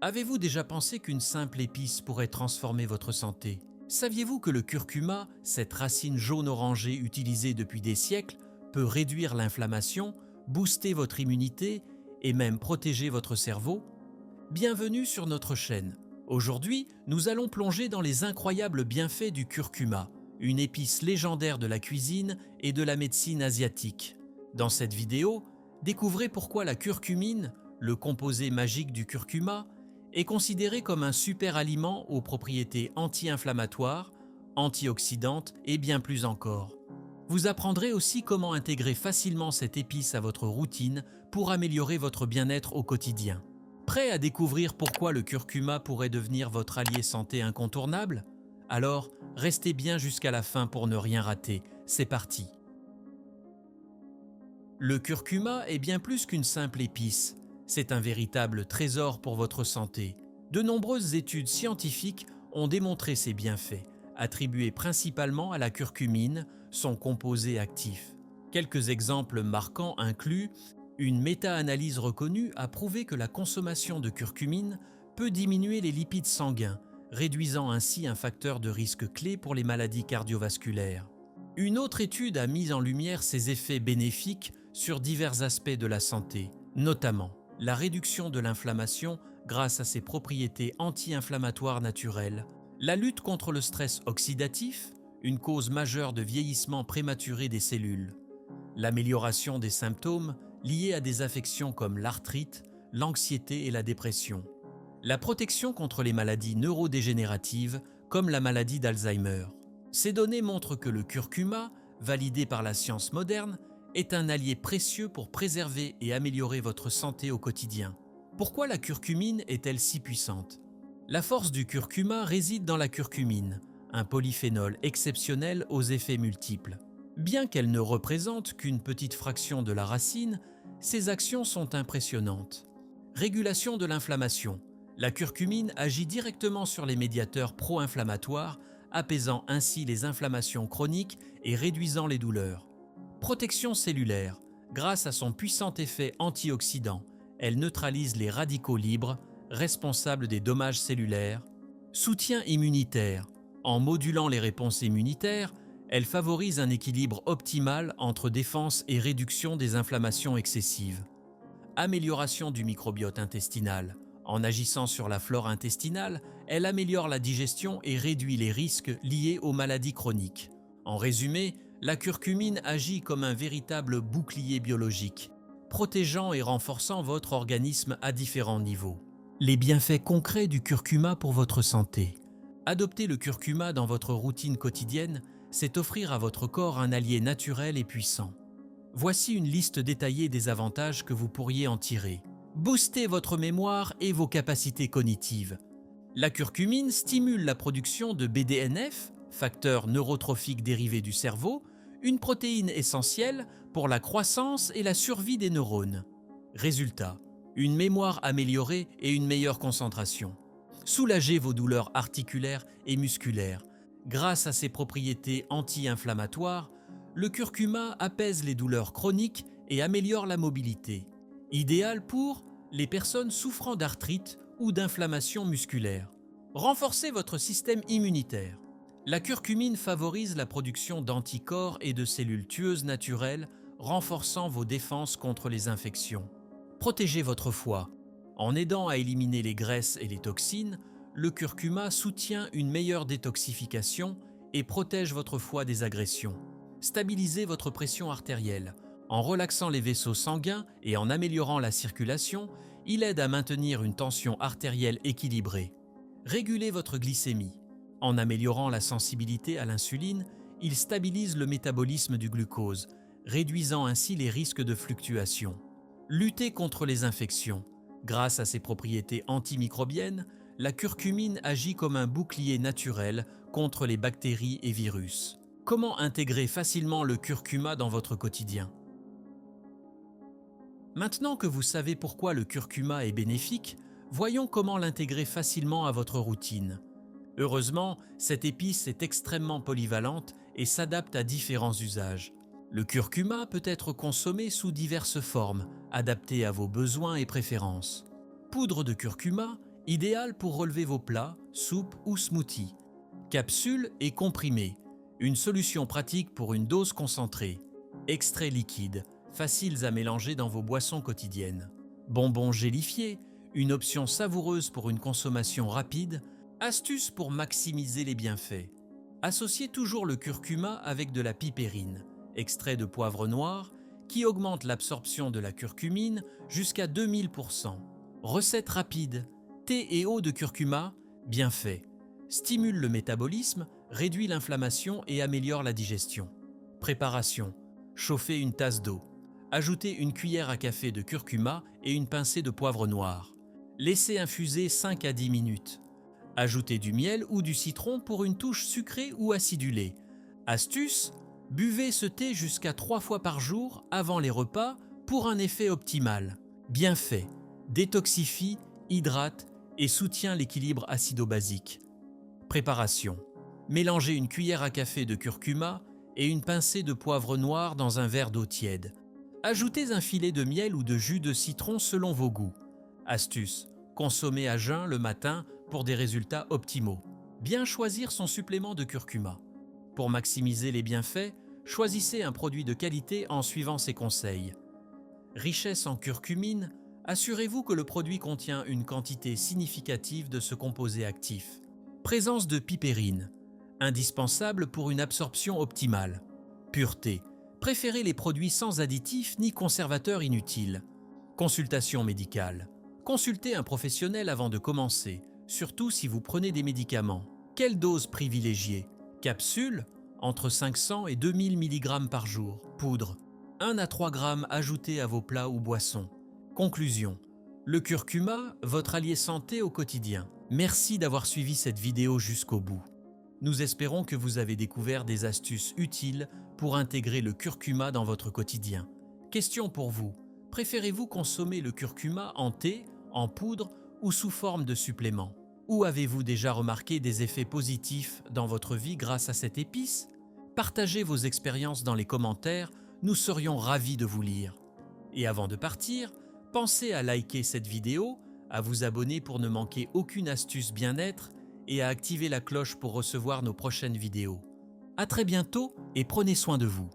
Avez-vous déjà pensé qu'une simple épice pourrait transformer votre santé? Saviez-vous que le curcuma, cette racine jaune-orangée utilisée depuis des siècles, peut réduire l'inflammation, booster votre immunité et même protéger votre cerveau? Bienvenue sur notre chaîne. Aujourd'hui, nous allons plonger dans les incroyables bienfaits du curcuma, une épice légendaire de la cuisine et de la médecine asiatique. Dans cette vidéo, découvrez pourquoi la curcumine, le composé magique du curcuma, est considéré comme un super aliment aux propriétés anti-inflammatoires, antioxydantes et bien plus encore. Vous apprendrez aussi comment intégrer facilement cette épice à votre routine pour améliorer votre bien-être au quotidien. Prêt à découvrir pourquoi le curcuma pourrait devenir votre allié santé incontournable? Alors, restez bien jusqu'à la fin pour ne rien rater. C'est parti! Le curcuma est bien plus qu'une simple épice. C'est un véritable trésor pour votre santé. De nombreuses études scientifiques ont démontré ses bienfaits, attribués principalement à la curcumine, son composé actif. Quelques exemples marquants incluent: une méta-analyse reconnue a prouvé que la consommation de curcumine peut diminuer les lipides sanguins, réduisant ainsi un facteur de risque clé pour les maladies cardiovasculaires. Une autre étude a mis en lumière ses effets bénéfiques sur divers aspects de la santé, notamment la réduction de l'inflammation grâce à ses propriétés anti-inflammatoires naturelles, la lutte contre le stress oxydatif, une cause majeure de vieillissement prématuré des cellules, l'amélioration des symptômes liés à des affections comme l'arthrite, l'anxiété et la dépression, la protection contre les maladies neurodégénératives comme la maladie d'Alzheimer. Ces données montrent que le curcuma, validé par la science moderne, est un allié précieux pour préserver et améliorer votre santé au quotidien. Pourquoi la curcumine est-elle si puissante? La force du curcuma réside dans la curcumine, un polyphénol exceptionnel aux effets multiples. Bien qu'elle ne représente qu'une petite fraction de la racine, ses actions sont impressionnantes. Régulation de l'inflammation. La curcumine agit directement sur les médiateurs pro-inflammatoires, apaisant ainsi les inflammations chroniques et réduisant les douleurs. Protection cellulaire. Grâce à son puissant effet antioxydant, elle neutralise les radicaux libres, responsables des dommages cellulaires. Soutien immunitaire. En modulant les réponses immunitaires, elle favorise un équilibre optimal entre défense et réduction des inflammations excessives. Amélioration du microbiote intestinal. En agissant sur la flore intestinale, elle améliore la digestion et réduit les risques liés aux maladies chroniques. En résumé, la curcumine agit comme un véritable bouclier biologique, protégeant et renforçant votre organisme à différents niveaux. Les bienfaits concrets du curcuma pour votre santé. Adopter le curcuma dans votre routine quotidienne, c'est offrir à votre corps un allié naturel et puissant. Voici une liste détaillée des avantages que vous pourriez en tirer. Booster votre mémoire et vos capacités cognitives. La curcumine stimule la production de BDNF, facteur neurotrophique dérivé du cerveau, une protéine essentielle pour la croissance et la survie des neurones. Résultat, une mémoire améliorée et une meilleure concentration. Soulagez vos douleurs articulaires et musculaires. Grâce à ses propriétés anti-inflammatoires, le curcuma apaise les douleurs chroniques et améliore la mobilité. Idéal pour les personnes souffrant d'arthrite ou d'inflammation musculaire. Renforcez votre système immunitaire. La curcumine favorise la production d'anticorps et de cellules tueuses naturelles, renforçant vos défenses contre les infections. Protégez votre foie. En aidant à éliminer les graisses et les toxines, le curcuma soutient une meilleure détoxification et protège votre foie des agressions. Stabilisez votre pression artérielle. En relaxant les vaisseaux sanguins et en améliorant la circulation, il aide à maintenir une tension artérielle équilibrée. Régulez votre glycémie. En améliorant la sensibilité à l'insuline, il stabilise le métabolisme du glucose, réduisant ainsi les risques de fluctuations. Luttez contre les infections. Grâce à ses propriétés antimicrobiennes, la curcumine agit comme un bouclier naturel contre les bactéries et virus. Comment intégrer facilement le curcuma dans votre quotidien? Maintenant que vous savez pourquoi le curcuma est bénéfique, voyons comment l'intégrer facilement à votre routine. Heureusement, cette épice est extrêmement polyvalente et s'adapte à différents usages. Le curcuma peut être consommé sous diverses formes, adaptées à vos besoins et préférences. Poudre de curcuma, idéal pour relever vos plats, soupes ou smoothies. Capsule et comprimé, une solution pratique pour une dose concentrée. Extraits liquides, faciles à mélanger dans vos boissons quotidiennes. Bonbons gélifiés, une option savoureuse pour une consommation rapide. Astuce pour maximiser les bienfaits. Associez toujours le curcuma avec de la pipérine, extrait de poivre noir, qui augmente l'absorption de la curcumine jusqu'à 2000%. Recette rapide. Thé et eau de curcuma, bien fait. Stimule le métabolisme, réduit l'inflammation et améliore la digestion. Préparation. Chauffez une tasse d'eau. Ajoutez une cuillère à café de curcuma et une pincée de poivre noir. Laissez infuser 5 à 10 minutes. Ajoutez du miel ou du citron pour une touche sucrée ou acidulée. Astuce, buvez ce thé jusqu'à 3 fois par jour avant les repas pour un effet optimal. Bien fait, détoxifie, hydrate et soutient l'équilibre acido-basique. Préparation. Mélangez une cuillère à café de curcuma et une pincée de poivre noir dans un verre d'eau tiède. Ajoutez un filet de miel ou de jus de citron selon vos goûts. Astuce, consommez à jeun le matin pour des résultats optimaux. Bien choisir son supplément de curcuma. Pour maximiser les bienfaits, choisissez un produit de qualité en suivant ces conseils. Richesse en curcumine, assurez-vous que le produit contient une quantité significative de ce composé actif. Présence de pipérine, indispensable pour une absorption optimale. Pureté, préférez les produits sans additifs ni conservateurs inutiles. Consultation médicale. Consultez un professionnel avant de commencer, surtout si vous prenez des médicaments. Quelle dose privilégier? Capsule, entre 500 et 2000 mg par jour. Poudre, 1 à 3 g ajoutés à vos plats ou boissons. Conclusion. Le curcuma, votre allié santé au quotidien. Merci d'avoir suivi cette vidéo jusqu'au bout. Nous espérons que vous avez découvert des astuces utiles pour intégrer le curcuma dans votre quotidien. Question pour vous. Préférez-vous consommer le curcuma en thé, en poudre ou sous forme de supplément? Ou avez-vous déjà remarqué des effets positifs dans votre vie grâce à cette épice? Partagez vos expériences dans les commentaires, nous serions ravis de vous lire. Et avant de partir, pensez à liker cette vidéo, à vous abonner pour ne manquer aucune astuce bien-être et à activer la cloche pour recevoir nos prochaines vidéos. À très bientôt et prenez soin de vous.